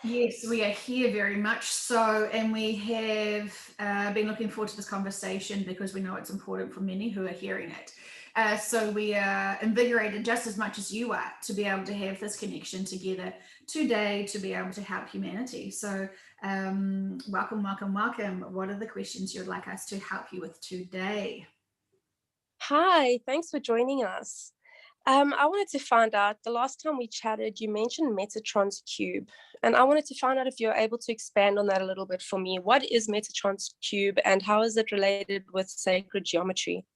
Yes, we are here very much so, and we have been looking forward to this conversation because we know it's important for many who are hearing it. So we are invigorated just as much as you are to be able to have this connection together today to be able to help humanity. So welcome, welcome, welcome. What are the questions you'd like us to help you with today? Hi, thanks for joining us. I wanted to find out, the last time we chatted, you mentioned Metatron's cube, and I wanted to find out if you're able to expand on that a little bit for me. What is Metatron's cube, and how is it related with sacred geometry?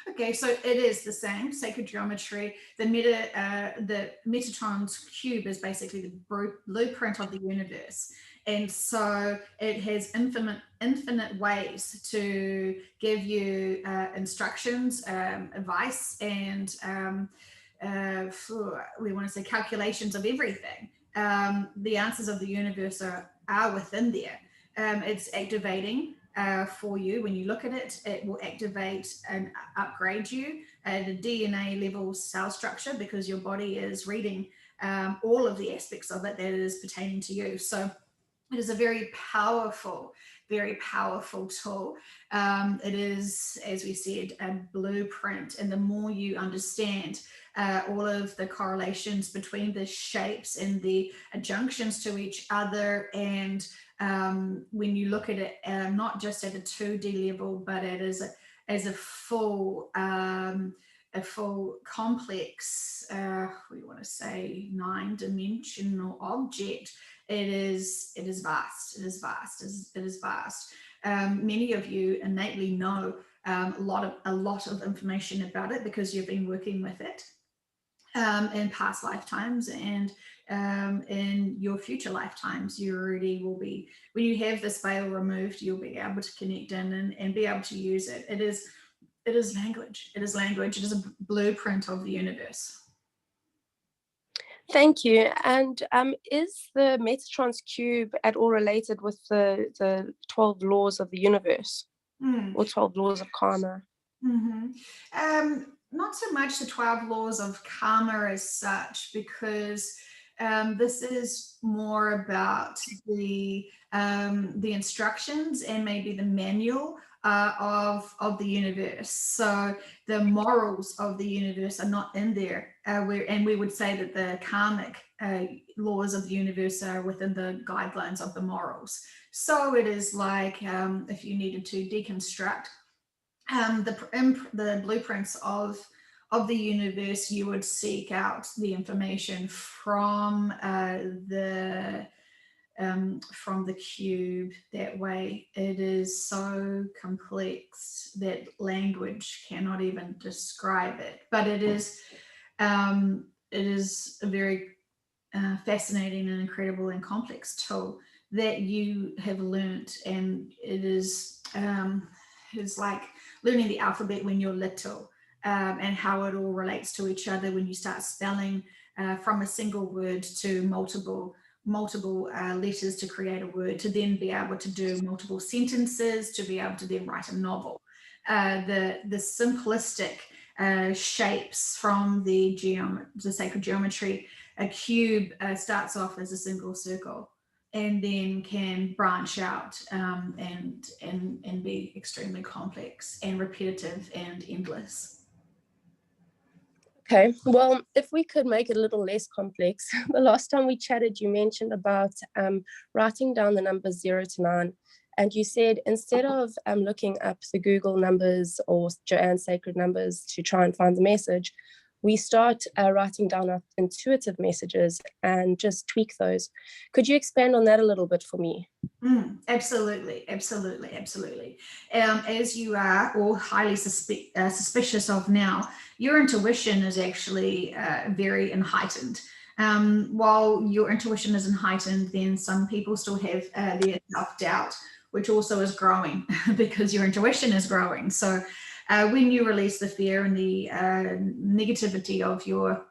Okay, so it is the same sacred geometry. The Metatron's cube is basically the blueprint of the universe, and so it has infinite ways to give you instructions, advice, and we want to say calculations of everything. The answers of the universe are within there. It's activating for you. When you look at it, it will activate and upgrade you at a DNA level cell structure because your body is reading all of the aspects of it that is pertaining to you. So it is a very powerful tool. It is, as we said, a blueprint. And the more you understand all of the correlations between the shapes and the adjunctions to each other, and when you look at it, not just at a 2D level, but as a full complex, we want to say 9-dimensional object, it is vast. It is vast. Many of you innately know a lot of information about it because you've been working with it in past lifetimes, and in your future lifetimes. You already will be, when you have this veil removed, you'll be able to connect in and be able to use it. It is language. It is a blueprint of the universe. Thank you. And is the Metatron's cube at all related with the 12 laws of the universe or 12 laws of karma? Not so much the 12 laws of karma as such, because this is more about the instructions and maybe the manual of the universe. So the morals of the universe are not in there, and we would say that the karmic laws of the universe are within the guidelines of the morals. So it is like if you needed to deconstruct the blueprints of the universe, you would seek out the information from the cube. That way, it is so complex that language cannot even describe it. But it is a very fascinating and incredible and complex tool that you have learnt, and it is it's like learning the alphabet when you're little, and how it all relates to each other when you start spelling from a single word to multiple letters to create a word, to then be able to do multiple sentences, to be able to then write a novel. The simplistic shapes from the sacred geometry. A cube starts off as a single circle, and then can branch out and be extremely complex and repetitive and endless. Okay, well, if we could make it a little less complex, the last time we chatted, you mentioned about writing down the numbers 0 to 9. And you said instead of looking up the Google numbers or Joanne's sacred numbers to try and find the message, we start writing down our intuitive messages and just tweak those. Could you expand on that a little bit for me? Absolutely. As you are all highly suspicious of now, your intuition is actually very heightened. While your intuition isn't heightened, then some people still have their self-doubt, which also is growing because your intuition is growing. So when you release the fear and the negativity of your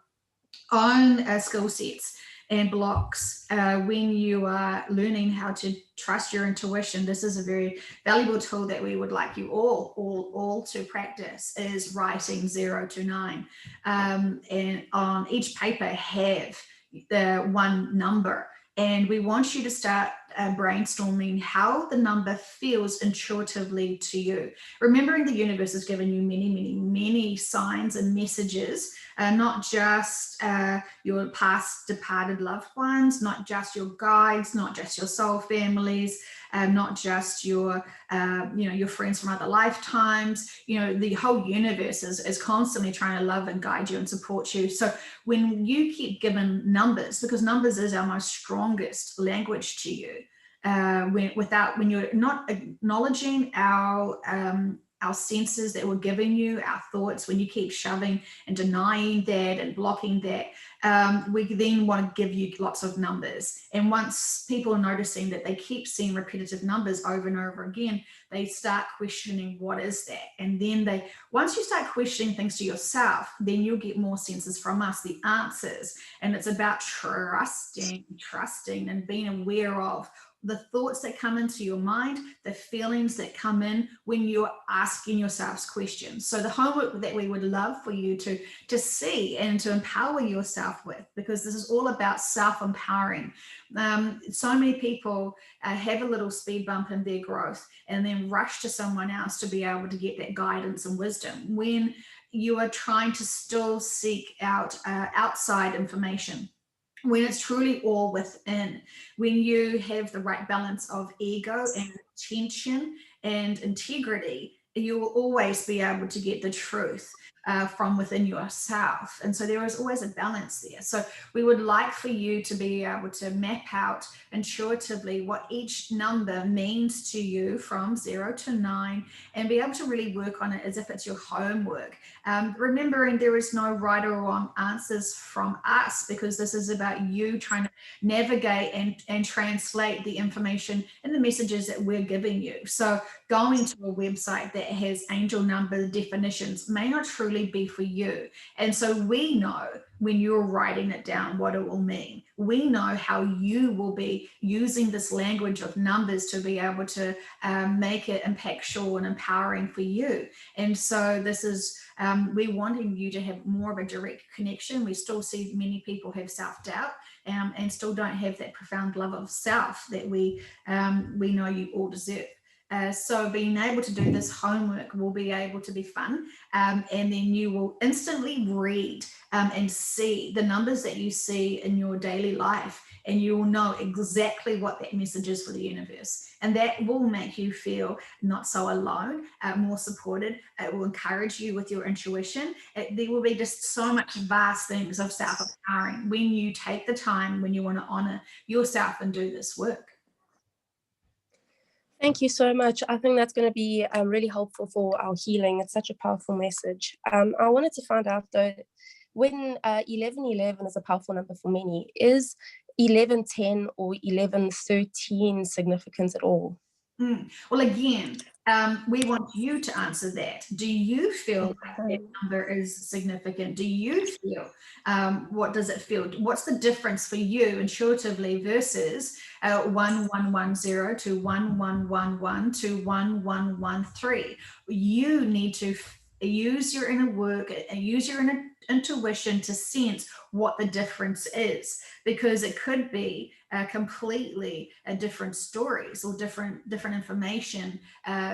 own skill sets and blocks, when you are learning how to trust your intuition, this is a very valuable tool that we would like you all to practice, is writing 0 to 9. And on each paper have the one number, And we want you to start brainstorming how the number feels intuitively to you. Remembering the universe has given you many, many, many signs and messages, not just your past departed loved ones, not just your guides, not just your soul families, not just your, your friends from other lifetimes. The whole universe is constantly trying to love and guide you and support you. So when you keep given numbers, because numbers is our most strongest language to you, when you're not acknowledging our senses that we're giving you, our thoughts, when you keep shoving and denying that and blocking that, we then want to give you lots of numbers. And once people are noticing that they keep seeing repetitive numbers over and over again, they start questioning, what is that? And then once you start questioning things to yourself, then you'll get more senses from us, the answers. And it's about trusting and being aware of the thoughts that come into your mind, the feelings that come in when you're asking yourselves questions. So the homework that we would love for you to see and to empower yourself with, because this is all about self-empowering. So many people have a little speed bump in their growth and then rush to someone else to be able to get that guidance and wisdom when you are trying to still seek out outside information. When it's truly all within, when you have the right balance of ego and attention and integrity, you will always be able to get the truth from within yourself. And so there is always a balance there. So we would like for you to be able to map out intuitively what each number means to you from 0 to 9 and be able to really work on it as if it's your homework. Remembering there is no right or wrong answers from us, because this is about you trying to navigate and translate the information and the messages that we're giving you. So going to a website that has angel number definitions may not truly be for you. And so we know when you're writing it down what it will mean. We know how you will be using this language of numbers to be able to make it impactful and empowering for you. And so this is, we're wanting you to have more of a direct connection. We still see many people have self-doubt and still don't have that profound love of self that we know you all deserve. So being able to do this homework will be able to be fun, and then you will instantly read and see the numbers that you see in your daily life, and you will know exactly what that message is for the universe. And that will make you feel not so alone, more supported. It will encourage you with your intuition. There will be just so much vast things of self-empowering when you take the time, when you want to honor yourself and do this work. Thank you so much. I think that's going to be really helpful for our healing. It's such a powerful message. I wanted to find out though, when 1111 is a powerful number for many, is 1110 or 1113 significant at all? Well, again, we want you to answer that. Do you feel like that number is significant? Do you feel, what does it feel? What's the difference for you intuitively versus 1110 to 1111 to 1113? You need to use your inner work and use your inner intuition to sense what the difference is, because it could be completely different stories or different information.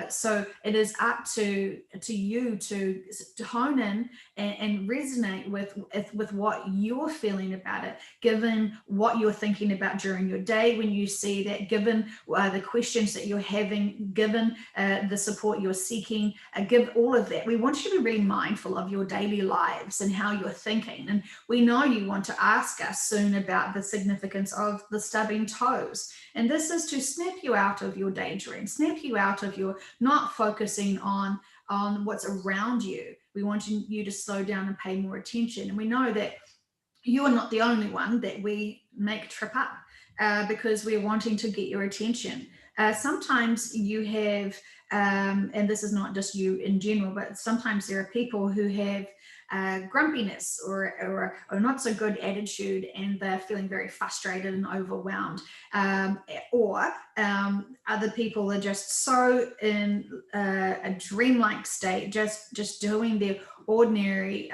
So it is up to you to hone in and resonate with what you're feeling about it, given what you're thinking about during your day when you see that, given the questions that you're having, given the support you're seeking, give all of that. We want you to be really mindful of your daily lives and how you're thinking. And we know you want to ask us soon about the significance of the stubbing toes. And this is to snap you out of your daydream, snap you out of your not focusing on what's around you. We want you to slow down and pay more attention. And we know that you are not the only one that we make trip up because we're wanting to get your attention. Sometimes you have, and this is not just you in general, but sometimes there are people who have grumpiness or not so good attitude, and they're feeling very frustrated and overwhelmed, or other people are just so in a dreamlike state, just doing their ordinary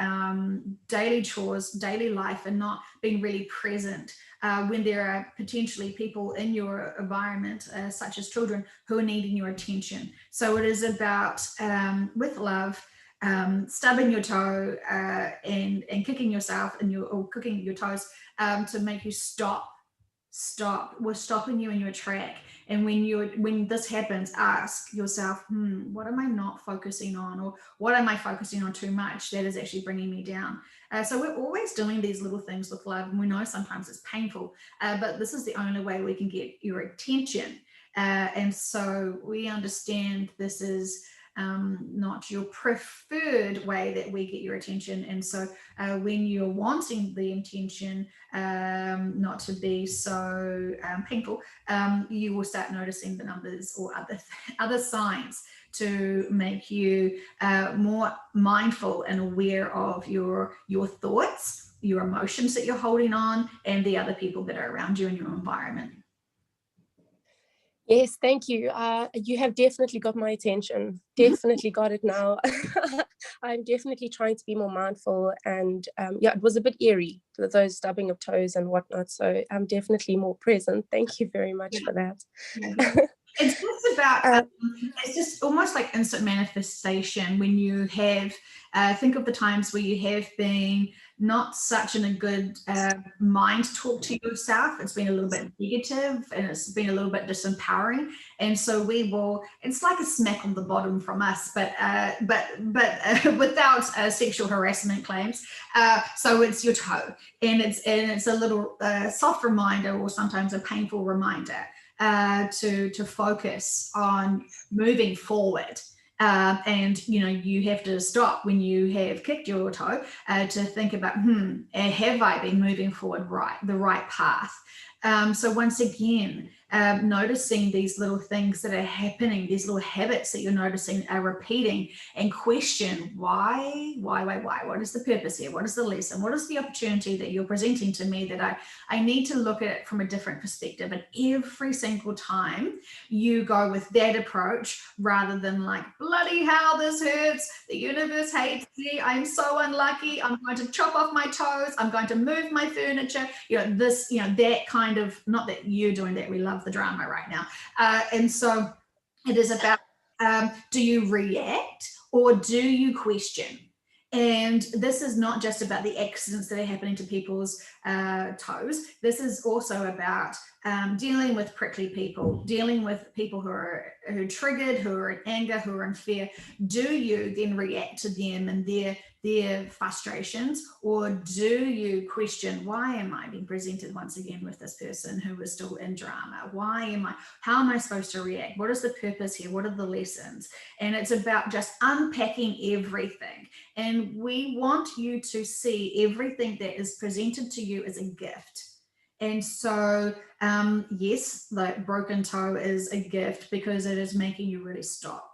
daily chores, daily life, and not being really present when there are potentially people in your environment, such as children, who are needing your attention. So it is about, with love, stubbing your toe and kicking yourself or kicking your toes to make you stop. We're stopping you in your track. And when this happens, ask yourself, what am I not focusing on, or what am I focusing on too much that is actually bringing me down? So we're always doing these little things with love, and we know sometimes it's painful, but this is the only way we can get your attention. And so we understand this is not your preferred way that we get your attention. And so when you're wanting the intention not to be so painful, you will start noticing the numbers or other signs to make you more mindful and aware of your thoughts, your emotions that you're holding on, and the other people that are around you in your environment. Yes, thank you. You have definitely got my attention. Definitely got it now. I'm definitely trying to be more mindful, and yeah, it was a bit eerie, those stubbing of toes and whatnot. So I'm definitely more present. Thank you very much for that. Yeah. It's just about, it's just almost like instant manifestation when you have, think of the times where you have been not such in a good mind talk to yourself. It's been a little bit negative and it's been a little bit disempowering. And so it's like a smack on the bottom from us, but without sexual harassment claims. So it's your toe, and it's a little soft reminder, or sometimes a painful reminder. To focus on moving forward. And you have to stop when you have kicked your toe to think about, have I been moving forward the right path? So once again, noticing these little things that are happening, these little habits that you're noticing are repeating, and question why? What is the purpose here? What is the lesson? What is the opportunity that you're presenting to me that I need to look at it from a different perspective? And every single time you go with that approach, rather than like, bloody hell, this hurts, the universe hates me, I'm so unlucky, I'm going to chop off my toes, I'm going to move my furniture, that kind of, not that you're doing that, we love the drama right now. And so it is about, do you react or do you question? And this is not just about the accidents that are happening to people's toes. This is also about dealing with prickly people, dealing with people who are triggered, who are in anger, who are in fear. Do you then react to them and their frustrations, or do you question, why am I being presented once again with this person who is still in drama? How am I supposed to react? What is the purpose here? What are the lessons? And it's about just unpacking everything. And we want you to see everything that is presented to you as a gift. And so, yes, the broken toe is a gift because it is making you really stop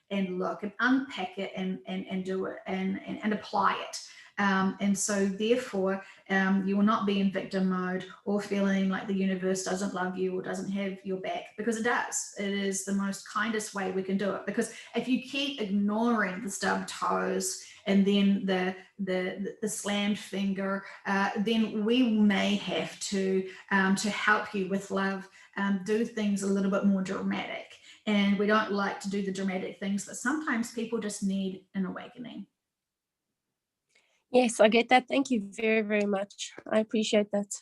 and look and unpack it and do it and apply it. And so therefore, you will not be in victim mode or feeling like the universe doesn't love you or doesn't have your back, because it does. It is the most kindest way we can do it. Because if you keep ignoring the stubbed toes and then the slammed finger, then we may have to help you with love, do things a little bit more dramatic. And we don't like to do the dramatic things, but sometimes people just need an awakening. Yes, I get that. Thank you very, very much. I appreciate that.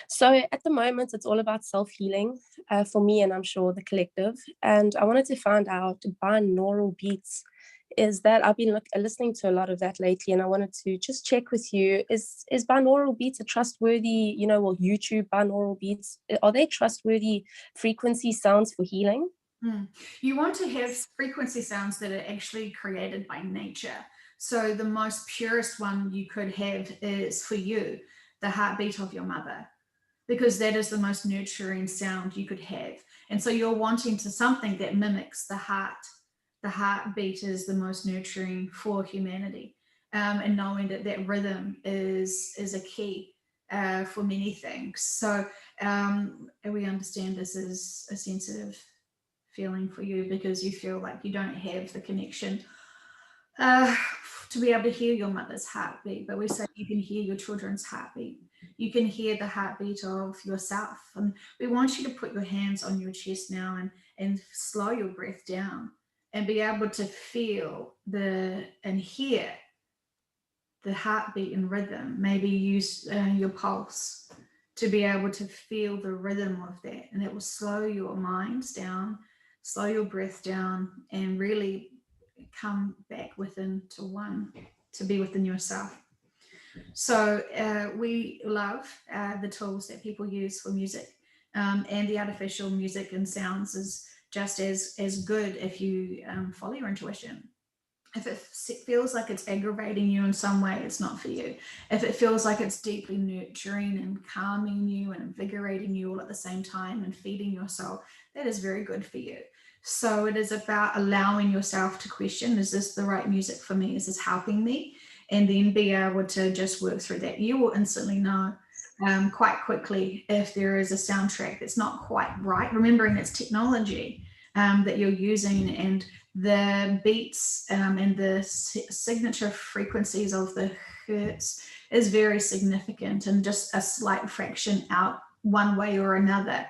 So at the moment, it's all about self-healing for me, and I'm sure the collective. And I wanted to find out, binaural beats, is that I've been listening to a lot of that lately, and I wanted to just check with you, is binaural beats a trustworthy, YouTube binaural beats, are they trustworthy frequency sounds for healing? You want to have frequency sounds that are actually created by nature. So the most purest one you could have is, for you, the heartbeat of your mother, because that is the most nurturing sound you could have. And so you're wanting to something that mimics the heart. The heartbeat is the most nurturing for humanity, and knowing that rhythm is a key for many things. So we understand this is a sensitive feeling for you, because you feel like you don't have the connection to be able to hear your mother's heartbeat, but we say you can hear your children's heartbeat. You can hear the heartbeat of yourself. And we want you to put your hands on your chest now and slow your breath down and be able to feel and hear the heartbeat and rhythm. Maybe use your pulse to be able to feel the rhythm of that. And it will slow your minds down, slow your breath down, and really come back within to one, to be within yourself. So we love the tools that people use for music, and the artificial music and sounds is just as good if you follow your intuition. If it feels like it's aggravating you in some way, it's not for you. If it feels like it's deeply nurturing and calming you and invigorating you all at the same time and feeding your soul, that is very good for you. So it is about allowing yourself to question, is this the right music for me? Is this helping me? And then be able to just work through that. You will instantly know quite quickly if there is a soundtrack that's not quite right, remembering it's technology that you're using, and the beats and the signature frequencies of the hertz is very significant, and just a slight fraction out one way or another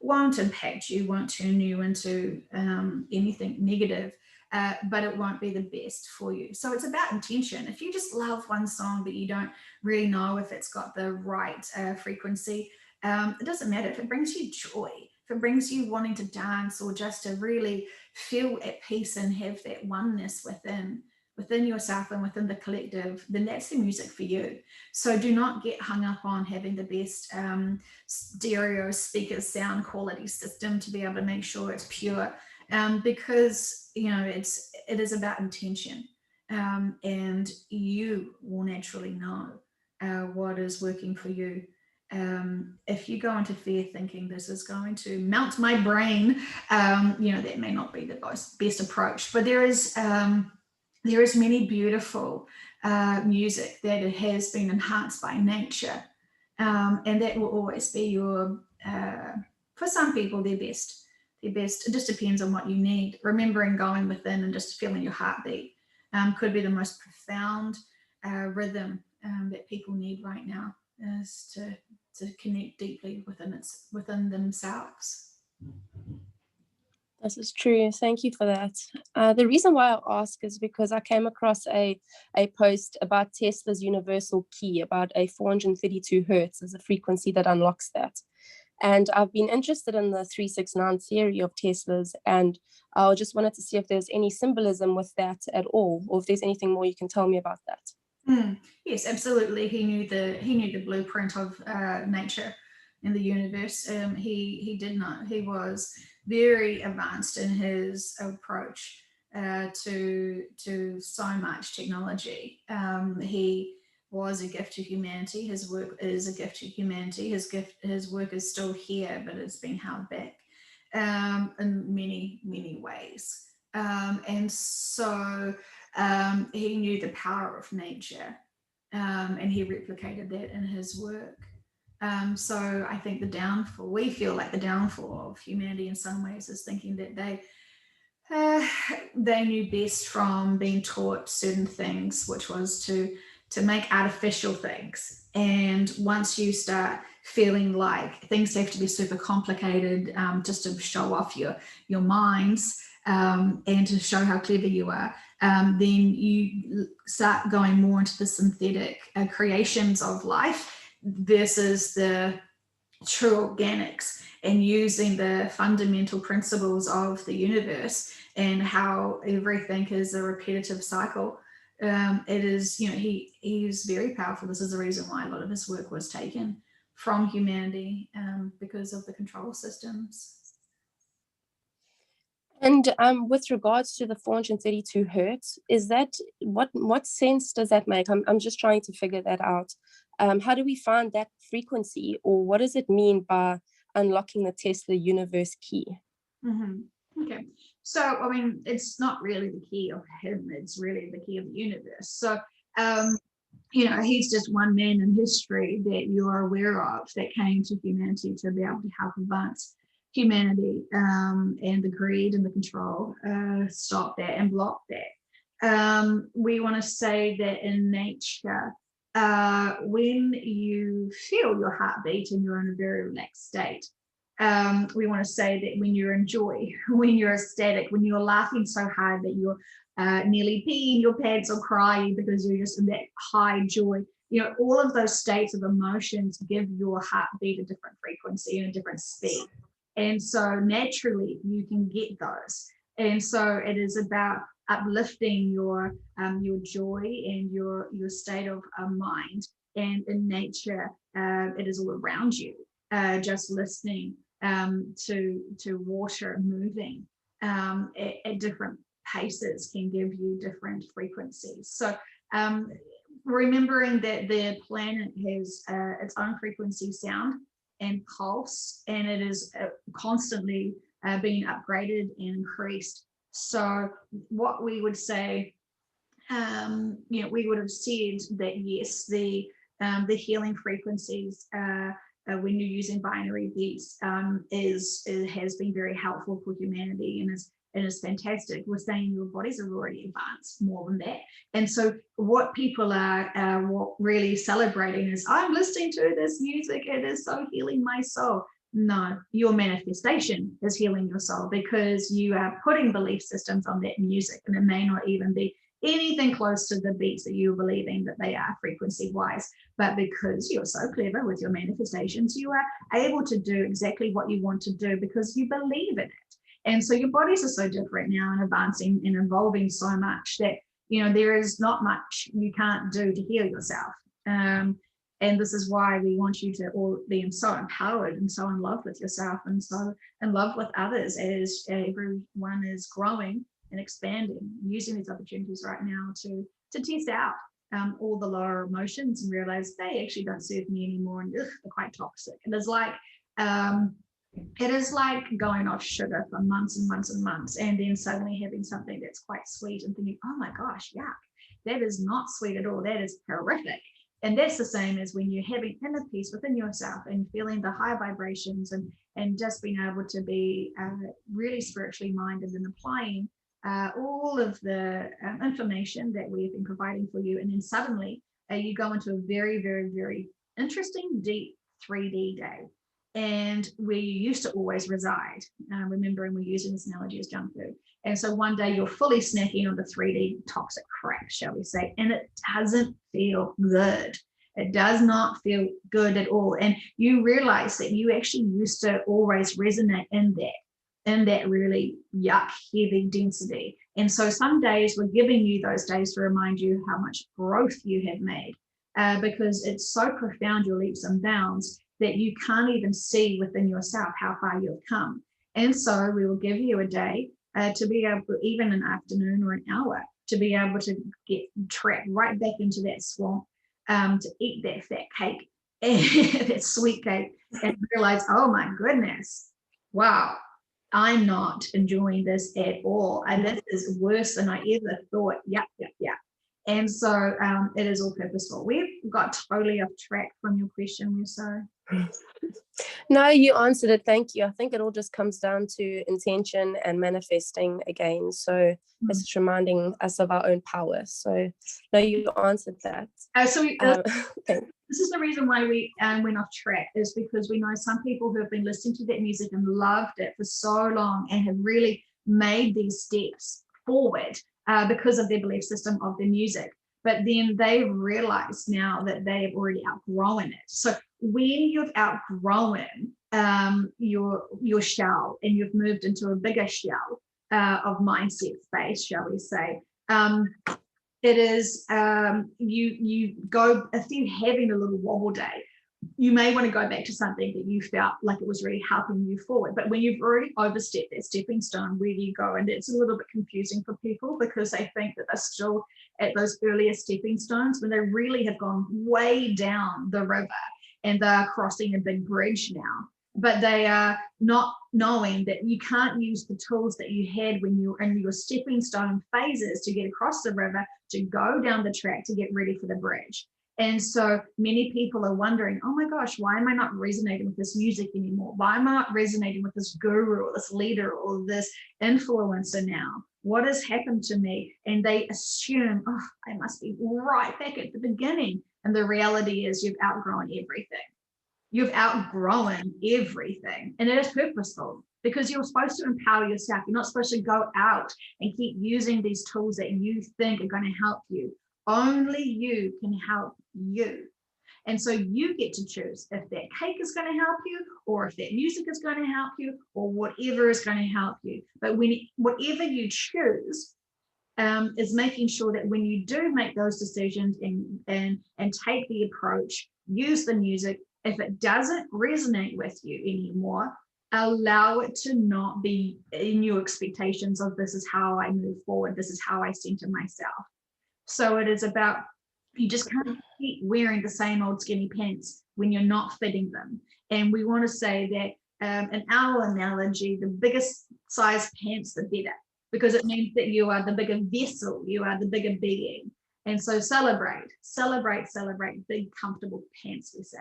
won't impact you, won't turn you into anything negative, but it won't be the best for you. So it's about intention. If you just love one song but you don't really know if it's got the right frequency, it doesn't matter. If it brings you joy, if it brings you wanting to dance or just to really feel at peace and have that oneness within yourself and within the collective, then that's the music for you. So do not get hung up on having the best stereo speaker sound quality system to be able to make sure it's pure, because it is about intention, and you will naturally know what is working for you. If you go into fear thinking this is going to melt my brain, that may not be the best approach. But there is many beautiful music that it has been enhanced by nature, and that will always be your, for some people, their best. Their best. It just depends on what you need. Remembering going within and just feeling your heartbeat could be the most profound rhythm that people need right now, is to connect deeply within themselves. This is true. Thank you for that. The reason why I ask is because I came across a post about Tesla's universal key, about a 432 hertz as a frequency that unlocks that. And I've been interested in the 369 theory of Tesla's, and I just wanted to see if there's any symbolism with that at all, or if there's anything more you can tell me about that. Yes, absolutely. He knew the blueprint of nature and the universe. He did know. He was very advanced in his approach to so much technology. He was a gift to humanity. His work is a gift to humanity. His work is still here, but it's been held back in many ways. And so he knew the power of nature, and he replicated that in his work. So I think we feel like the downfall of humanity in some ways is thinking that they knew best from being taught certain things, which was to make artificial things. And once you start feeling like things have to be super complicated just to show off your minds, and to show how clever you are, then you start going more into the synthetic creations of life versus the true organics, and using the fundamental principles of the universe and how everything is a repetitive cycle. It is, he's very powerful. This is the reason why a lot of his work was taken from humanity, because of the control systems. And with regards to the 432 hertz, is that what sense does that make? I'm just trying to figure that out. How do we find that frequency, or what does it mean by unlocking the Tesla universe key? Mm-hmm. Okay, so I mean, it's not really the key of him; it's really the key of the universe. So, he's just one man in history that you are aware of that came to humanity to be able to help advance humanity, and the greed and the control stop that and block that. we want to say that in nature, when you feel your heartbeat and you're in a very relaxed state, we want to say that when you're in joy, when you're ecstatic, when you're laughing so hard that you're nearly peeing your pants or crying because you're just in that high joy, you know, all of those states of emotions give your heartbeat a different frequency and a different speed. And so naturally you can get those. And so it is about uplifting your joy and your state of mind. And in nature, it is all around you. Just listening to water moving at different paces can give you different frequencies. So remembering that the planet has its own frequency, sound and pulse, and it is constantly being upgraded and increased. So what we would say, you know, we would have said that yes, the healing frequencies when you're using binary beats has been very helpful for humanity and is fantastic. We're saying your bodies are already advanced more than that. And so what people are really celebrating is, I'm listening to this music, it is so healing my soul. No, your manifestation is healing your soul because you are putting belief systems on that music, and it may not even be anything close to the beats that you're believing that they are frequency wise, but because you're so clever with your manifestations, you are able to do exactly what you want to do because you believe in it. And so your bodies are so different now and advancing and evolving so much that, you know, there is not much you can't do to heal yourself. And this is why we want you to all be so empowered and so in love with yourself and so in love with others as everyone is growing and expanding, using these opportunities right now to test out all the lower emotions and realize they actually don't serve me anymore and they're quite toxic. And it is like going off sugar for months and months and months, and then suddenly having something that's quite sweet and thinking, oh my gosh, yuck, that is not sweet at all. That is horrific. And that's the same as when you're having inner peace within yourself and feeling the high vibrations and just being able to be really spiritually minded and applying all of the information that we have been providing for you. And then suddenly you go into a very, very, very interesting, deep 3D day. And where you used to always reside, remembering we're using this analogy as junk food. And so one day you're fully snacking on the 3D toxic crap, shall we say, and it doesn't feel good. It does not feel good at all. And you realize that you actually used to always resonate in that really yuck, heavy density. And so some days we're giving you those days to remind you how much growth you have made, because it's so profound, your leaps and bounds, that you can't even see within yourself how far you've come. And so we will give you a day to be able to, even an afternoon or an hour, to be able to get trapped right back into that swamp, to eat that fat cake, that sweet cake, and realize, oh my goodness, wow, I'm not enjoying this at all. And this is worse than I ever thought. Yep. And so it is all purposeful. We've got totally off track from your question. We're sorry. No, you answered it. Thank you. I think it all just comes down to intention and manifesting again. So it's just reminding us of our own power. So no, you answered that. This is the reason why we went off track, is because we know some people who have been listening to that music and loved it for so long and have really made these steps forward because of their belief system of the music. But then they realize now that they have already outgrown it. So when you've outgrown your shell and you've moved into a bigger shell of mindset space, shall we say, it is you go, if you're having a little wobble day, you may want to go back to something that you felt like it was really helping you forward. But when you've already overstepped that stepping stone, where do you go? And it's a little bit confusing for people because they think that they're still at those earlier stepping stones when they really have gone way down the river and they're crossing a big bridge now. But they are not knowing that you can't use the tools that you had when you were in your stepping stone phases to get across the river, to go down the track, to get ready for the bridge. And so many people are wondering, oh my gosh, why am I not resonating with this music anymore? Why am I not resonating with this guru or this leader or this influencer now? What has happened to me? And they assume, oh, I must be right back at the beginning. And the reality is you've outgrown everything. You've outgrown everything. And it is purposeful because you're supposed to empower yourself. You're not supposed to go out and keep using these tools that you think are going to help you. Only you can help you. And so you get to choose if that cake is going to help you, or if that music is going to help you, or whatever is going to help you. But whatever you choose, is making sure that when you do make those decisions and take the approach, use the music, if it doesn't resonate with you anymore, allow it to not be in your expectations of this is how I move forward, this is how I center myself. So it is about, you just can't keep wearing the same old skinny pants when you're not fitting them. And we want to say that in our analogy, the biggest size pants, the better, because it means that you are the bigger vessel, you are the bigger being. And so celebrate big, comfortable pants, we say.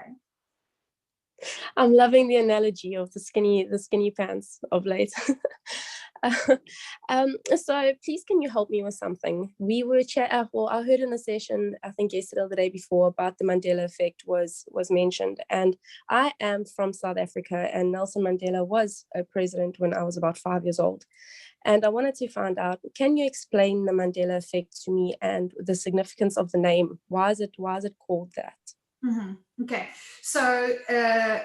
I'm loving the analogy of the skinny pants of late. So please, can you help me with something? We were I heard in a session, I think yesterday or the day before, about the Mandela effect was mentioned. And I am from South Africa, and Nelson Mandela was a president when I was about 5 years old. And I wanted to find out, can you explain the Mandela effect to me and the significance of the name? Why is it called that? Mm-hmm. Okay, so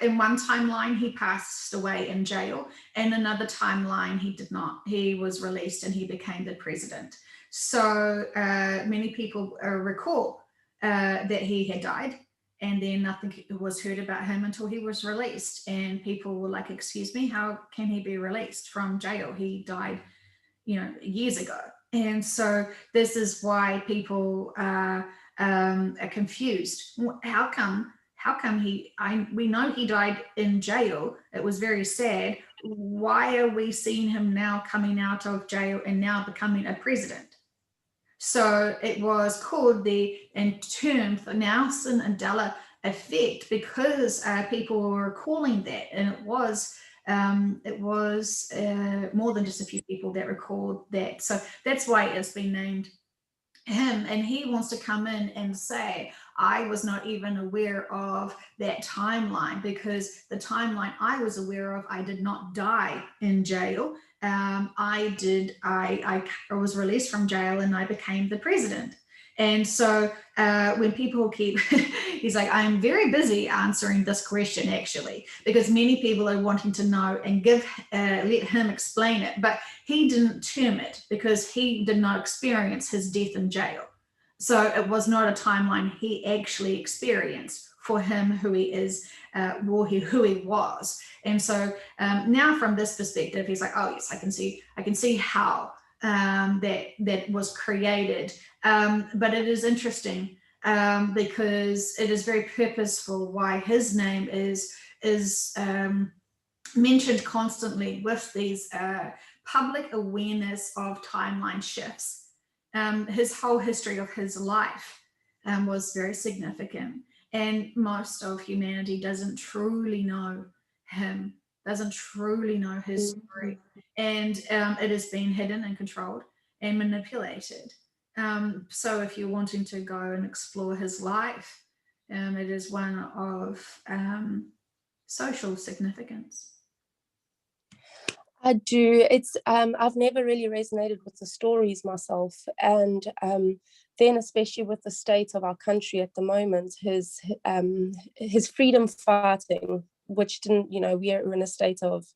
in one timeline he passed away in jail, and another timeline he did not. He was released and he became the president. So many people recall that he had died, and then nothing was heard about him until he was released, and people were like, excuse me, how can he be released from jail? He died, years ago. And so this is why people are confused. How come we know he died in jail? It was very sad. Why are we seeing him now coming out of jail and now becoming a president? So it was called the Nelson Mandela effect because people were calling that, and it was more than just a few people that recalled that. So that's why it's been named him. And he wants to come in and say, I was not even aware of that timeline, because the timeline I was aware of, I did not die in jail. I was released from jail and I became the president. And so when people keep, he's like, I'm very busy answering this question, actually, because many people are wanting to know and let him explain it. But he didn't term it because he did not experience his death in jail. So it was not a timeline he actually experienced for him, who he is, who he was. And so now from this perspective, he's like, oh yes, I can see how that was created. But it is interesting because it is very purposeful why his name is mentioned constantly with these public awareness of timeline shifts. His whole history of his life was very significant, and most of humanity doesn't truly know him, doesn't truly know his story, and it has been hidden and controlled and manipulated. So if you're wanting to go and explore his life, it is one of social significance. I do. It's I've never really resonated with the stories myself, and then especially with the state of our country at the moment, his freedom fighting, which didn't, we're in a state of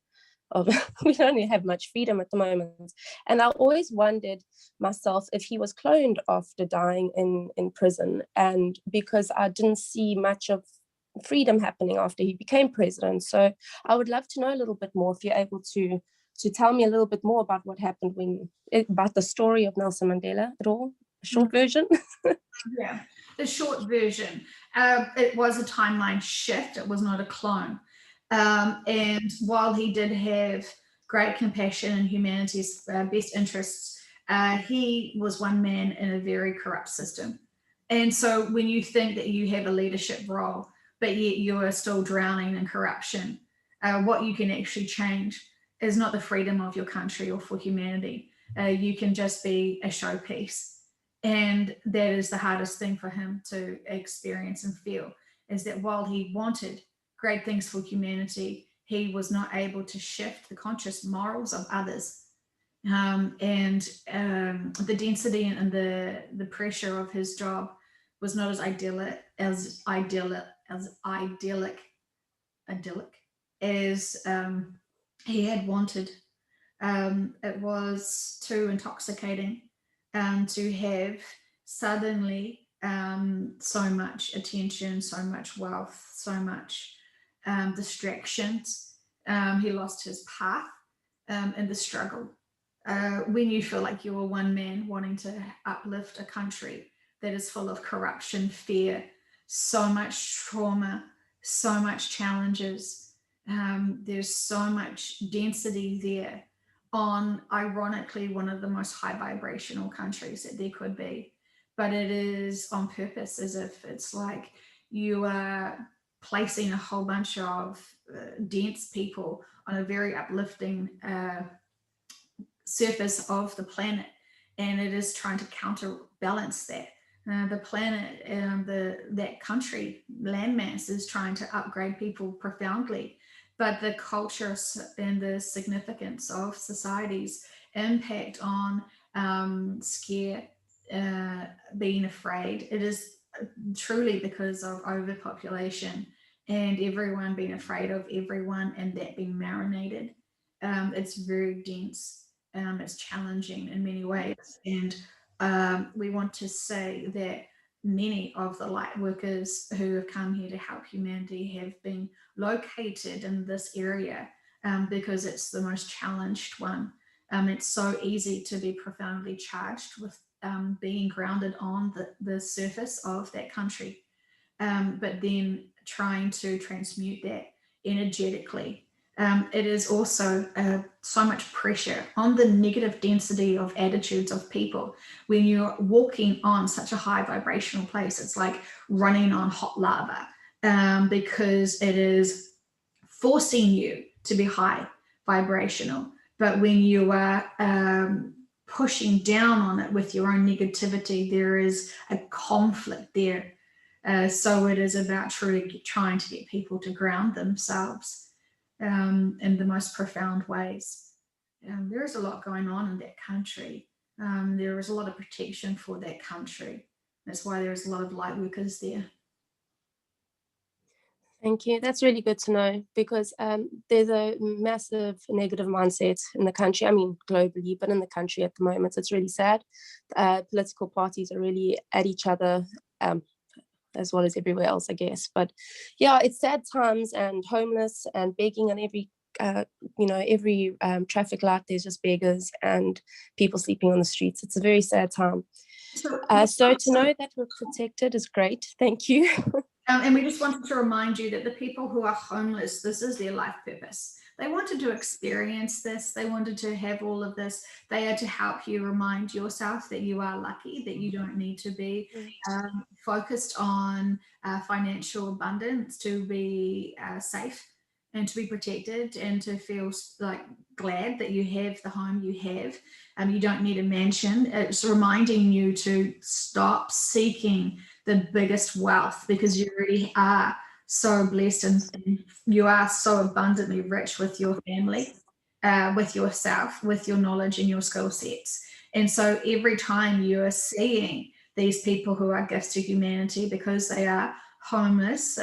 we don't have much freedom at the moment. And I always wondered myself if he was cloned after dying in prison, and because I didn't see much of freedom happening after he became president. So I would love to know a little bit more, if you're able to tell me a little bit more about what happened about the story of Nelson Mandela at all. A short version. Yeah, the short version. It was a timeline shift. It was not a clone. And while he did have great compassion and humanity's best interests, he was one man in a very corrupt system. And so when you think that you have a leadership role, but yet you are still drowning in corruption, what you can actually change is not the freedom of your country or for humanity. You can just be a showpiece. And that is the hardest thing for him to experience and feel, is that while he wanted great things for humanity, he was not able to shift the conscious morals of others. The density and the pressure of his job was not as idyllic as he had wanted. It was too intoxicating to have suddenly so much attention, so much wealth, so much distractions. He lost his path in the struggle. When you feel like you're one man wanting to uplift a country that is full of corruption, fear, so much trauma, so much challenges, there's so much density there on, ironically, one of the most high vibrational countries that there could be. But it is on purpose, as if it's like you are placing a whole bunch of dense people on a very uplifting surface of the planet, and it is trying to counterbalance that. The planet, that country landmass is trying to upgrade people profoundly, but the culture and the significance of society's impact on scare, being afraid, it is truly because of overpopulation and everyone being afraid of everyone and that being marinated. It's very dense. It's challenging in many ways. And we want to say that many of the light workers who have come here to help humanity have been located in this area because it's the most challenged one. It's so easy to be profoundly charged with being grounded on the surface of that country, but then trying to transmute that energetically. It is also so much pressure on the negative density of attitudes of people. When you're walking on such a high vibrational place, it's like running on hot lava, because it is forcing you to be high vibrational. But when you are pushing down on it with your own negativity, there is a conflict there. So it is about truly trying to get people to ground themselves in the most profound ways. There is a lot going on in that country. There is a lot of protection for that country. That's why there's a lot of light workers there. Thank you. That's really good to know, because there's a massive negative mindset in the country. I mean, globally, but in the country at the moment, it's really sad. Political parties are really at each other, as well as everywhere else, I guess. But yeah, it's sad times, and homeless and begging on every every traffic light. There's just beggars and people sleeping on the streets. It's a very sad time. So to know that we're protected is great. Thank you. And we just wanted to remind you that the people who are homeless, this is their life purpose. They wanted to experience this. They wanted to have all of this. They are to help you remind yourself that you are lucky, that you don't need to be focused on financial abundance to be safe and to be protected and to feel like glad that you have the home you have. You don't need a mansion. It's reminding you to stop seeking the biggest wealth, because you already are so blessed and you are so abundantly rich with your family, with yourself, with your knowledge and your skill sets. And so every time you are seeing these people who are gifts to humanity because they are homeless,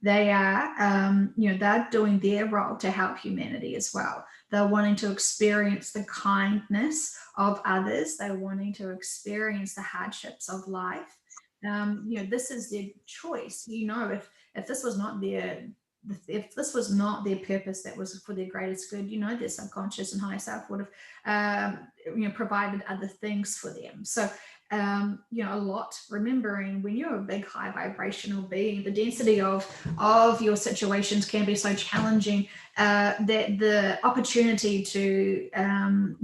they are, they're doing their role to help humanity as well. They're wanting to experience the kindness of others. They're wanting to experience the hardships of life. This is their choice. If this was not their purpose, that was for their greatest good, their subconscious and higher self would have provided other things for them. So a lot, remembering when you're a big high vibrational being, the density of your situations can be so challenging that the opportunity to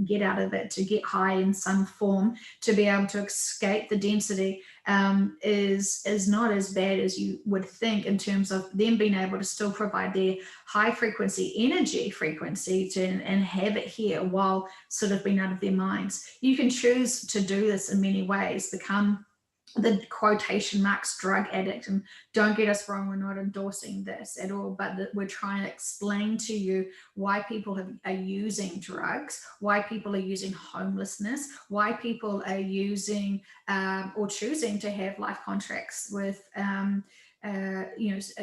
get out of it, to get high in some form, to be able to escape the density, is not as bad as you would think, in terms of them being able to still provide their high frequency energy frequency and have it here while sort of being out of their minds. You can choose to do this in many ways, become the quotation marks drug addict, and don't get us wrong, we're not endorsing this at all, but we're trying to explain to you why people are using drugs, why people are using homelessness, why people are using or choosing to have life contracts with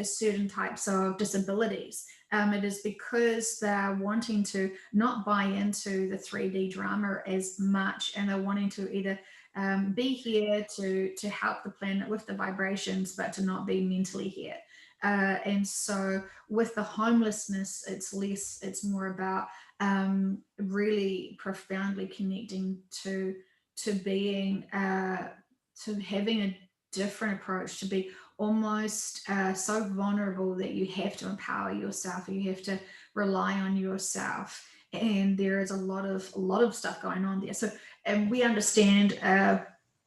certain types of disabilities. It is because they're wanting to not buy into the 3D drama as much, and they're wanting to either be here to help the planet with the vibrations, but to not be mentally here. And so with the homelessness, it's more about really profoundly connecting to being, to having a different approach, to be almost so vulnerable that you have to empower yourself, you have to rely on yourself. And there is a lot of stuff going on there. So, and we understand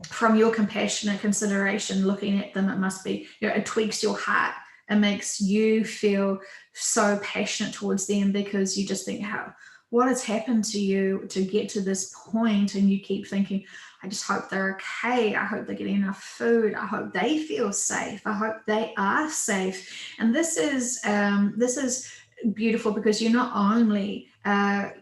from your compassionate consideration, looking at them, it must be, it tweaks your heart. It makes you feel so passionate towards them, because you just think, what has happened to you to get to this point? And you keep thinking, I just hope they're okay. I hope they're getting enough food. I hope they feel safe. I hope they are safe. And this is beautiful, because you're not only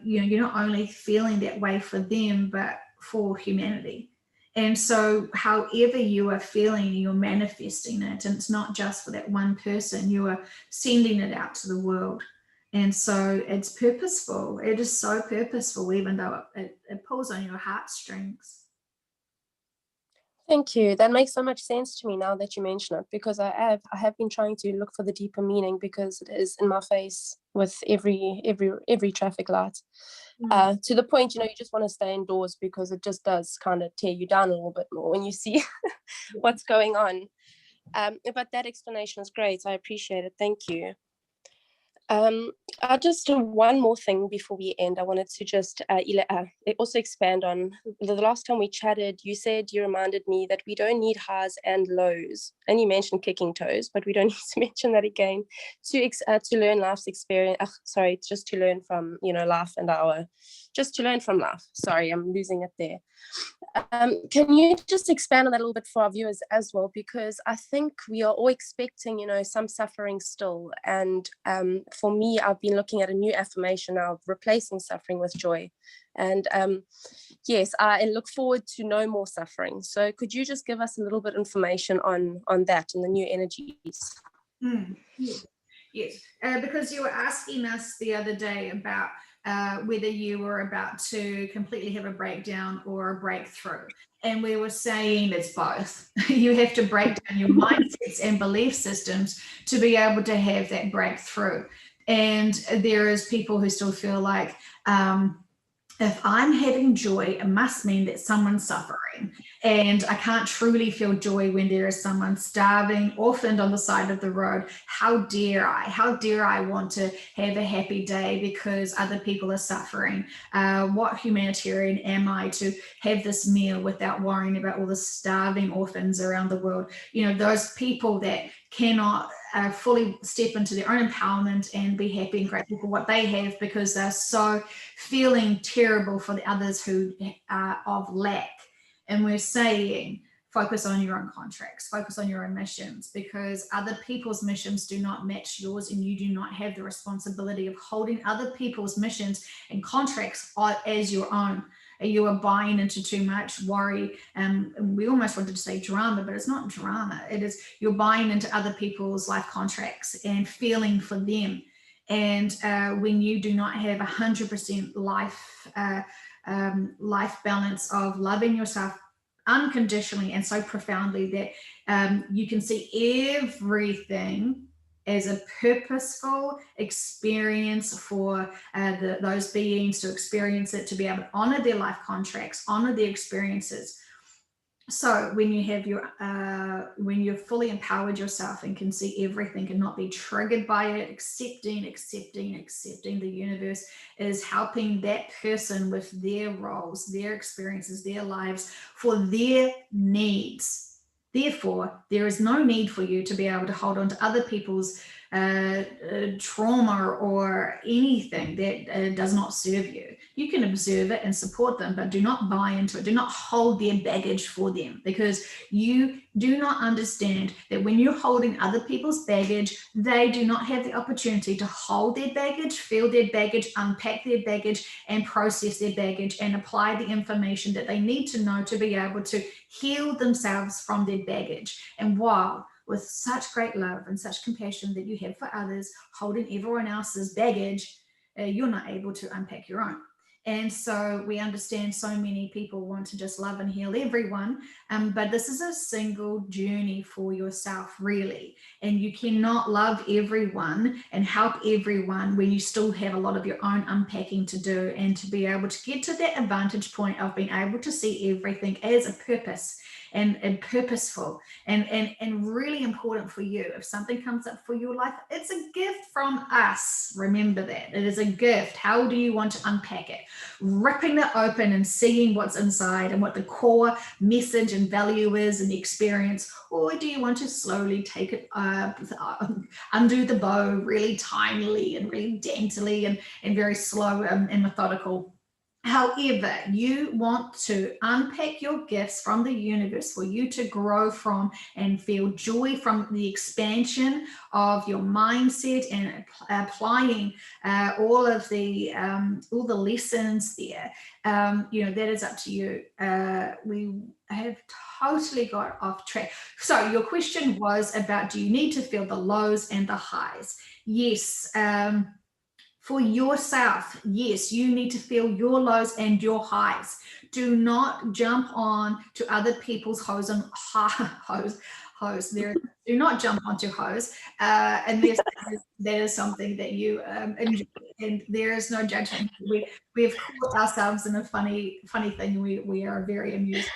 you're not only feeling that way for them, but for humanity. And so however you are feeling, you're manifesting it, and it's not just for that one person, you are sending it out to the world. And so it's purposeful. It is so purposeful, even though it pulls on your heartstrings. Thank you. That makes so much sense to me now that you mention it, because I have been trying to look for the deeper meaning, because it is in my face with every traffic light. To the point, you just want to stay indoors, because it just does kind of tear you down a little bit more when you see what's going on. But that explanation is great. I appreciate it. Thank you. I'll just do one more thing before we end. I wanted to just also expand on the last time we chatted. You said, you reminded me that we don't need highs and lows, and you mentioned kicking toes, but we don't need to mention that again to learn life's experience. Just to learn from life and just to learn from life. Sorry, I'm losing it there. Can you just expand on that a little bit for our viewers as well? Because I think we are all expecting, some suffering still. And for me, I've been looking at a new affirmation now of replacing suffering with joy. And yes, I look forward to no more suffering. So could you just give us a little bit of information on that and the new energies? Yes, because you were asking us the other day about whether you were about to completely have a breakdown or a breakthrough. And we were saying it's both. You have to break down your mindsets and belief systems to be able to have that breakthrough. And there is people who still feel like, if I'm having joy, it must mean that someone's suffering. And I can't truly feel joy when there is someone starving, orphaned on the side of the road. How dare I? How dare I want to have a happy day because other people are suffering? What humanitarian am I to have this meal without worrying about all the starving orphans around the world? Those people that cannot fully step into their own empowerment and be happy and grateful for what they have, because they're so feeling terrible for the others who are of lack. And we're saying, focus on your own contracts, focus on your own missions, because other people's missions do not match yours, and you do not have the responsibility of holding other people's missions and contracts as your own. You are buying into too much worry. We almost wanted to say drama, but it's not drama. It is, you're buying into other people's life contracts and feeling for them. And when you do not have 100% life balance of loving yourself unconditionally and so profoundly that you can see everything as a purposeful experience for those beings to experience it, to be able to honor their life contracts, honor their experiences. So when you have when you're fully empowered yourself and can see everything and not be triggered by it, accepting, the universe is helping that person with their roles, their experiences, their lives, for their needs. Therefore, there is no need for you to be able to hold on to other people's trauma or anything that does not serve you. You can observe it and support them, but do not buy into it. Do not hold their baggage for them, because you do not understand that when you're holding other people's baggage, they do not have the opportunity to hold their baggage, feel their baggage, unpack their baggage, and process their baggage and apply the information that they need to know to be able to heal themselves from their baggage. And while with such great love and such compassion that you have for others, holding everyone else's baggage, you're not able to unpack your own. And so we understand so many people want to just love and heal everyone, but this is a single journey for yourself, really. And you cannot love everyone and help everyone when you still have a lot of your own unpacking to do, and to be able to get to that vantage point of being able to see everything as a purpose and purposeful and really important for you. If something comes up for your life, it's a gift from us. Remember that. It is a gift. How do you want to unpack it? Ripping it open and seeing what's inside and what the core message and value is in the experience? Or do you want to slowly take it undo the bow really tinily and really daintily and very slow and methodical? However, you want to unpack your gifts from the universe for you to grow from and feel joy from the expansion of your mindset and applying all the lessons there. That is up to you. We have totally got off track. So your question was about, do you need to feel the lows and the highs? Yes. For yourself, yes, you need to feel your lows and your highs. Do not jump on to other people's hose. There, do not jump onto hose. And that is something that you enjoy, and there is no judgment. We have caught ourselves in a funny thing. We are very amused.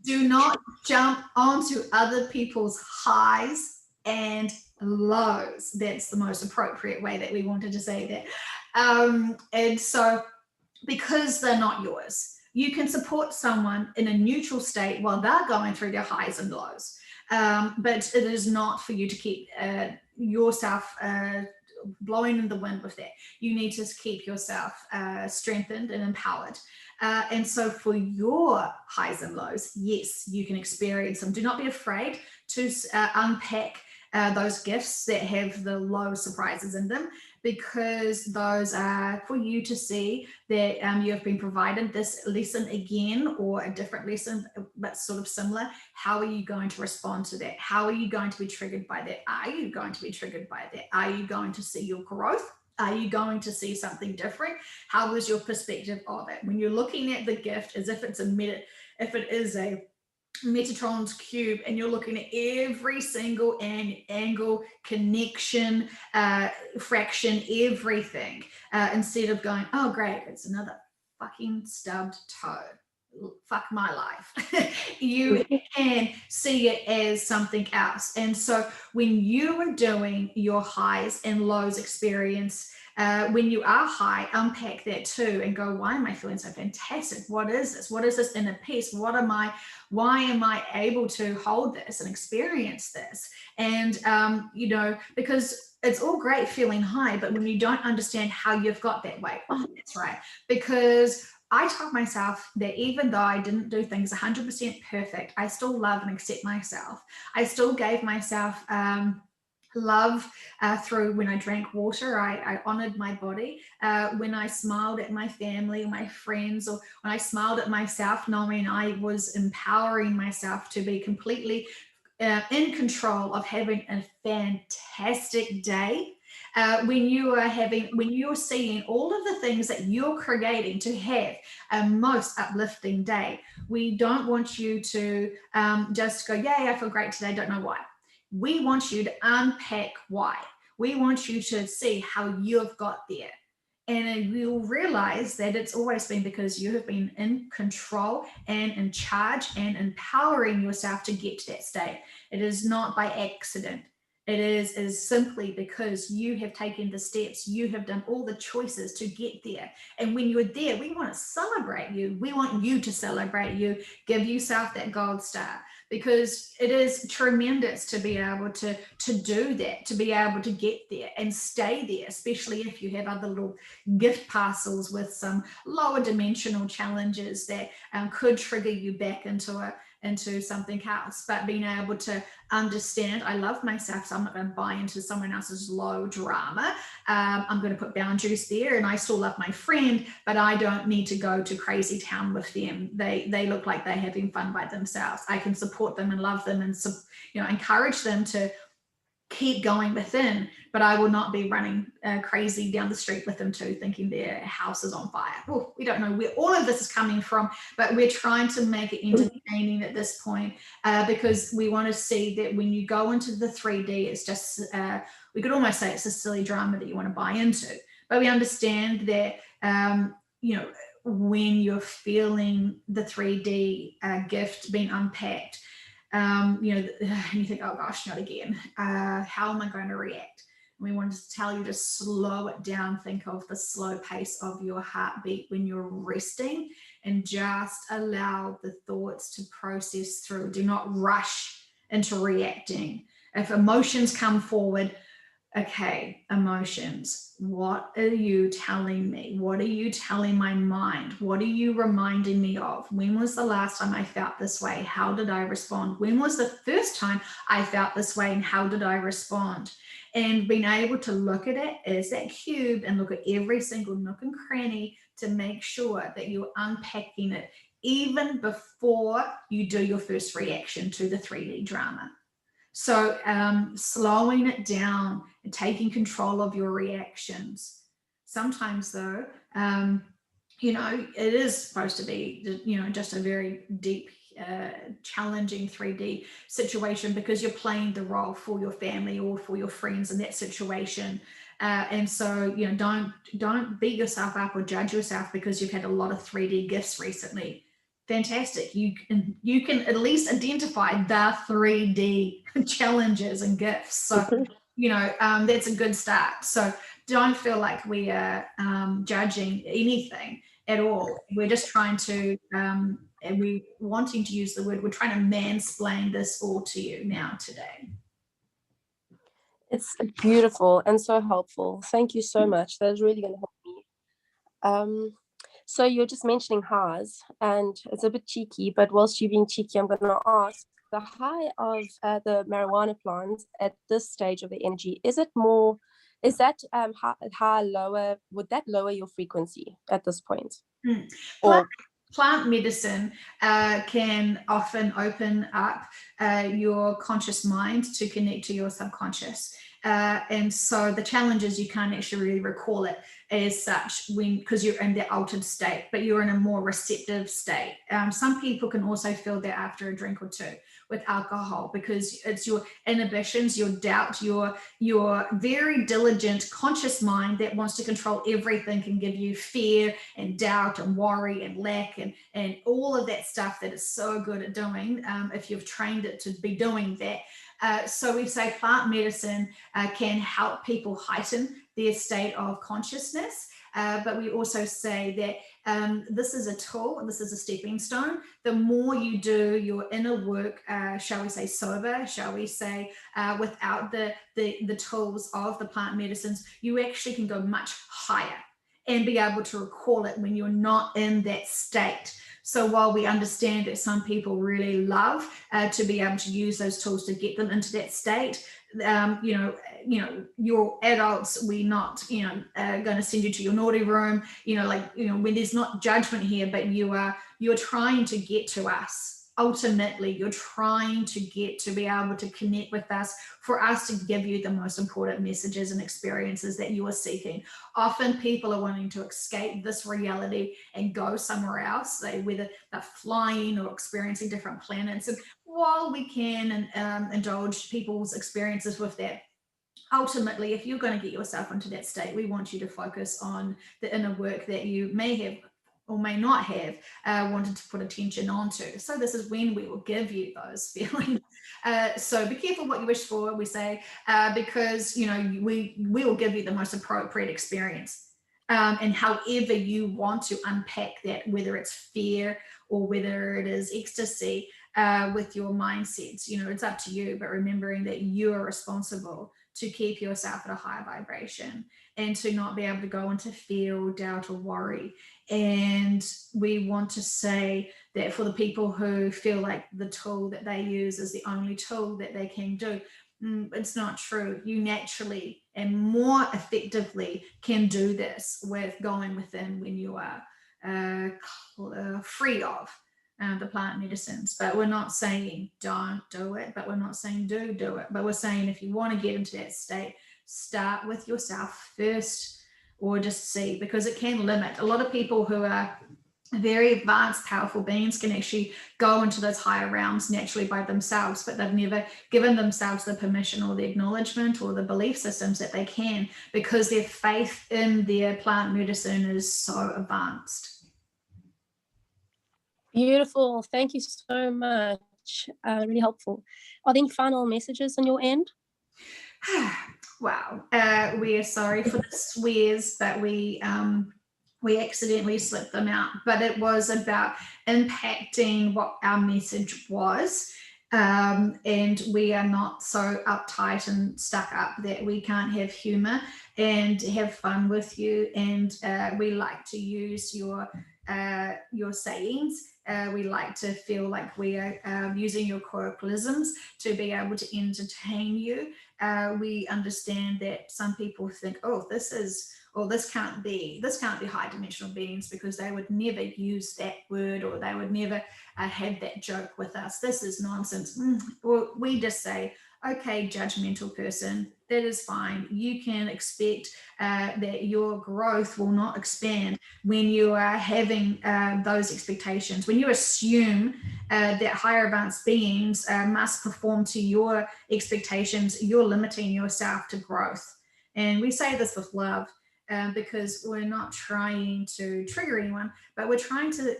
Do not jump onto other people's highs and lows. That's the most appropriate way that we wanted to say that. And so, because they're not yours, you can support someone in a neutral state while they're going through their highs and lows. But it is not for you to keep yourself blowing in the wind with that. You need to keep yourself strengthened and empowered. And so for your highs and lows, yes, you can experience them. Do not be afraid to unpack those gifts that have the low surprises in them, because those are for you to see that you have been provided this lesson again, or a different lesson, but sort of similar. How are you going to respond to that? How are you going to be triggered by that? Are you going to be triggered by that? Are you going to see your growth? Are you going to see something different? How is your perspective of it? When you're looking at the gift as if it's if it is a Metatron's cube, and you're looking at every single angle, connection, fraction, everything, instead of going, oh great, it's another fucking stubbed toe, fuck my life. You can see it as something else. And so when you are doing your highs and lows experience, when you are high, unpack that too and go, why am I feeling so fantastic? What is this? What is this inner peace? Why am I able to hold this and experience this? And, because it's all great feeling high, but when you don't understand how you've got that way, oh, that's right. Because I told myself that even though I didn't do things 100% perfect, I still love and accept myself. I still gave myself love through when I drank water. I honored my body. When I smiled at my family, my friends, or when I smiled at myself, knowing I was empowering myself to be completely in control of having a fantastic day. When you're seeing all of the things that you're creating to have a most uplifting day, we don't want you to just go, yay, I feel great today, don't know why. We want you to unpack why. We want you to see how you've got there. And you'll realize that it's always been because you have been in control and in charge and empowering yourself to get to that state. It is not by accident. It is simply because you have taken the steps, you have done all the choices to get there. And when you're there, we want to celebrate you. We want you to celebrate you. Give yourself that gold star. because it is tremendous to be able to do that, to be able to get there and stay there, especially if you have other little gift parcels with some lower dimensional challenges that could trigger you back into something else. But being able to understand, I love myself, so I'm not going to buy into someone else's low drama. I'm going to put boundaries there, and I still love my friend, but I don't need to go to crazy town with them. They look like they're having fun by themselves. I can support them and love them and encourage them to keep going within, but I will not be running crazy down the street with them too, thinking their house is on fire. Oh, we don't know where all of this is coming from, but we're trying to make it entertaining at this point, because we want to see that when you go into the 3D, it's just, we could almost say it's a silly drama that you want to buy into. But we understand that, when you're feeling the 3D gift being unpacked, you think, oh gosh, not again. How am I going to react? And we wanted to tell you to slow it down. Think of the slow pace of your heartbeat when you're resting, and just allow the thoughts to process through. Do not rush into reacting. If emotions come forward, okay, emotions, what are you telling me? What are you telling my mind? What are you reminding me of? When was the last time I felt this way? How did I respond? When was the first time I felt this way, and how did I respond? And being able to look at it as that cube and look at every single nook and cranny to make sure that you're unpacking it even before you do your first reaction to the 3D drama. So slowing it down and taking control of your reactions. Sometimes though, it is supposed to be, just a very deep, challenging 3D situation, because you're playing the role for your family or for your friends in that situation. And so, don't beat yourself up or judge yourself because you've had a lot of 3D gifts recently. Fantastic. You can at least identify the 3D challenges and gifts. So, that's a good start. So don't feel like we are judging anything at all. We're just trying to, and we're wanting to use the word, we're trying to mansplain this all to you now today. It's beautiful and so helpful. Thank you so much. That is really going to help me. So you're just mentioning highs, and it's a bit cheeky, but whilst you're being cheeky, I'm going to ask, the high of the marijuana plant at this stage of the energy, is that high lower, would that lower your frequency at this point? Plant medicine can often open up your conscious mind to connect to your subconscious. And so the challenge is you can't actually really recall it as such because you're in the altered state, but you're in a more receptive state. Some people can also feel that after a drink or two with alcohol, because it's your inhibitions, your doubt, your very diligent conscious mind that wants to control everything can give you fear and doubt and worry and lack and all of that stuff that it's so good at doing if you've trained it to be doing that. So we say plant medicine can help people heighten their state of consciousness, but we also say that this is a tool, this is a stepping stone. The more you do your inner work, shall we say sober, shall we say, without the tools of the plant medicines, you actually can go much higher and be able to recall it when you're not in that state. So while we understand that some people really love to be able to use those tools to get them into that state, your adults, we're not, going to send you to your naughty room, when there's not judgment here, but you're trying to get to us. Ultimately, you're trying to get to be able to connect with us for us to give you the most important messages and experiences that you are seeking. Often people are wanting to escape this reality and go somewhere else, whether they're flying or experiencing different planets. And while we can indulge people's experiences with that, ultimately, if you're going to get yourself into that state, we want you to focus on the inner work that you may have or may not have wanted to put attention onto. So this is when we will give you those feelings. So be careful what you wish for, we say, because we will give you the most appropriate experience. And however you want to unpack that, whether it's fear or whether it is ecstasy, with your mindsets. You know, it's up to you, but remembering that you are responsible to keep yourself at a high vibration and to not be able to go into fear or doubt or worry. And we want to say that for the people who feel like the tool that they use is the only tool that they can do, it's not true. You naturally and more effectively can do this with going within when you are free of the plant medicines. But we're not saying don't do it, but we're not saying do it. But we're saying if you want to get into that state, start with yourself first, or just see, because it can limit. A lot of people who are very advanced, powerful beings can actually go into those higher realms naturally by themselves, but they've never given themselves the permission or the acknowledgement or the belief systems that they can, because their faith in their plant medicine is so advanced. Beautiful. Thank you so much. Really helpful. Are there any final messages on your end? Wow. We are sorry for the swears, but we accidentally slipped them out. But it was about impacting what our message was. And we are not so uptight and stuck up that we can't have humor and have fun with you. And we like to use your sayings. We like to feel like we are using your colloquialisms to be able to entertain you. We understand that some people think, oh, this can't be high dimensional beings, because they would never use that word, or they would never have that joke with us. This is nonsense. Well, we just say, okay, judgmental person, that is fine. You can expect that your growth will not expand when you are having those expectations. When you assume that higher advanced beings must perform to your expectations, you're limiting yourself to growth. And we say this with love, because we're not trying to trigger anyone, but we're trying to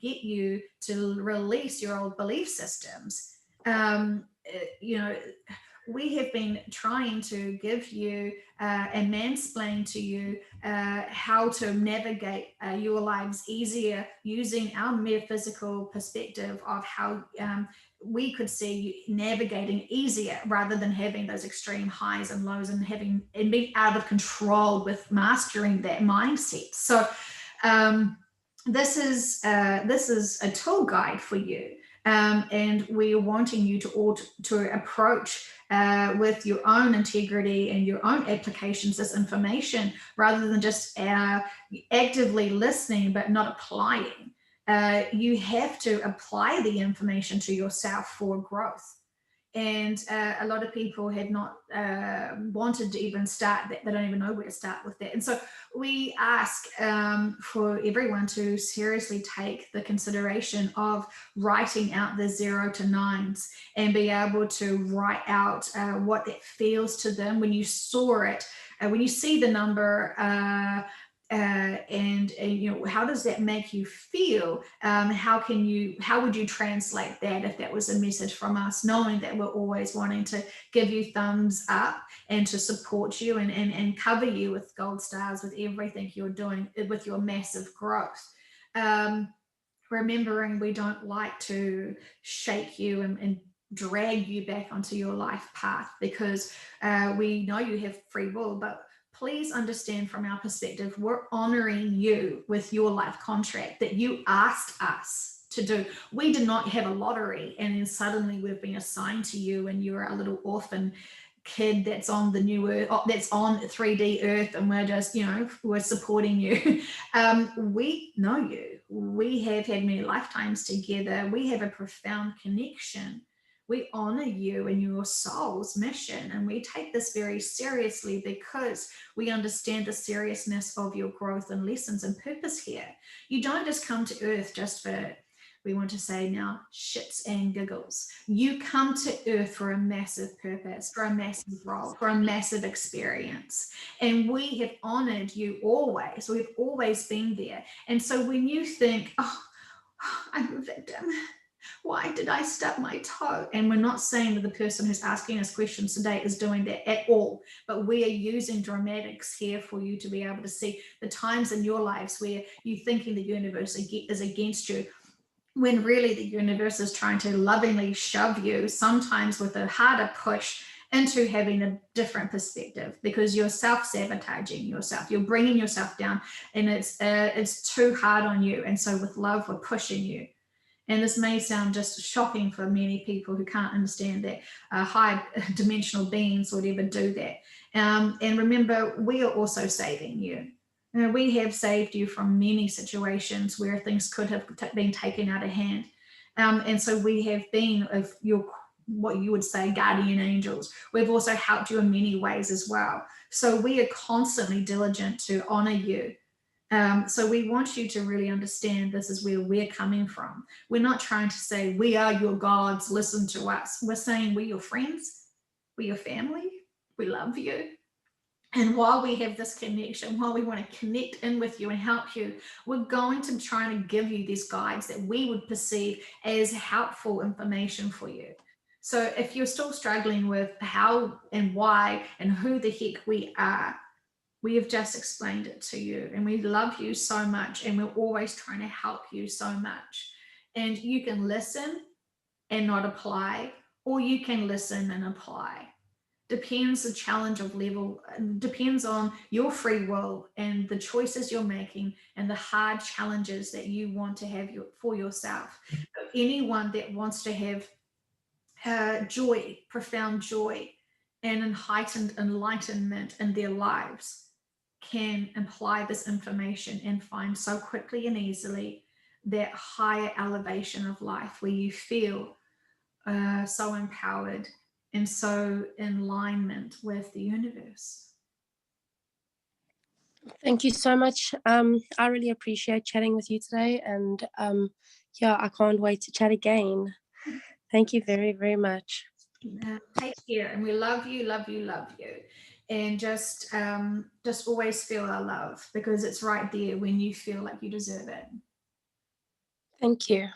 get you to release your old belief systems. You know, we have been trying to give you and mansplain to you how to navigate your lives easier using our metaphysical perspective of how we could see you navigating easier, rather than having those extreme highs and lows and being out of control with mastering that mindset. So this is a tool guide for you. And we're wanting you to approach with your own integrity and your own applications this information, rather than just actively listening but not applying. You have to apply the information to yourself for growth. And a lot of people have not wanted to even start that. They don't even know where to start with that. And so we ask for everyone to seriously take the consideration of writing out the 0 to 9s and be able to write out what that feels to them when you saw it, when you see the number. And you know, how does that make you feel? How would you translate that if that was a message from us, knowing that we're always wanting to give you thumbs up and to support you and cover you with gold stars with everything you're doing with your massive growth. Remembering we don't like to shake you and drag you back onto your life path, because we know you have free will, but please understand from our perspective, we're honoring you with your life contract that you asked us to do. We did not have a lottery and then suddenly we've been assigned to you and you're a little orphan kid that's on the new earth, that's on 3D earth, and we're just, you know, we're supporting you. We know you. We have had many lifetimes together. We have a profound connection. We honor you and your soul's mission, and we take this very seriously because we understand the seriousness of your growth and lessons and purpose here. You don't just come to earth just for, we want to say now, shits and giggles. You come to earth for a massive purpose, for a massive role, for a massive experience. And we have honored you always. We've always been there. And so when you think, oh, I'm a victim, why did I stub my toe? And we're not saying that the person who's asking us questions today is doing that at all, but we are using dramatics here for you to be able to see the times in your lives where you're thinking the universe is against you. when really the universe is trying to lovingly shove you, sometimes with a harder push, into having a different perspective, because you're self-sabotaging yourself, you're bringing yourself down, and it's too hard on you. And so with love, we're pushing you. And this may sound just shocking for many people who can't understand that high dimensional beings would ever do that. And remember, we are also saving you. We have saved you from many situations where things could have been taken out of hand. And so we have been of your, what you would say, guardian angels. We've also helped you in many ways as well. So we are constantly diligent to honor you. So we want you to really understand this is where we're coming from. We're not trying to say we are your gods, listen to us. We're saying we're your friends, we're your family, we love you. And while we have this connection, while we want to connect in with you and help you, we're going to try to give you these guides that we would perceive as helpful information for you. So if you're still struggling with how and why and who the heck we are, we have just explained it to you, and we love you so much, and we're always trying to help you so much. And you can listen and not apply, or you can listen and apply. Depends the challenge of level, depends on your free will and the choices you're making and the hard challenges that you want to have for yourself. Anyone that wants to have joy, profound joy, and heightened enlightenment in their lives can apply this information and find so quickly and easily that higher elevation of life where you feel so empowered and so in alignment with the universe. Thank you so much. I really appreciate chatting with you today, and yeah, I can't wait to chat again. Thank you very, very much. Take care, and we love you, love you, love you. And just always feel our love, because it's right there when you feel like you deserve it. Thank you.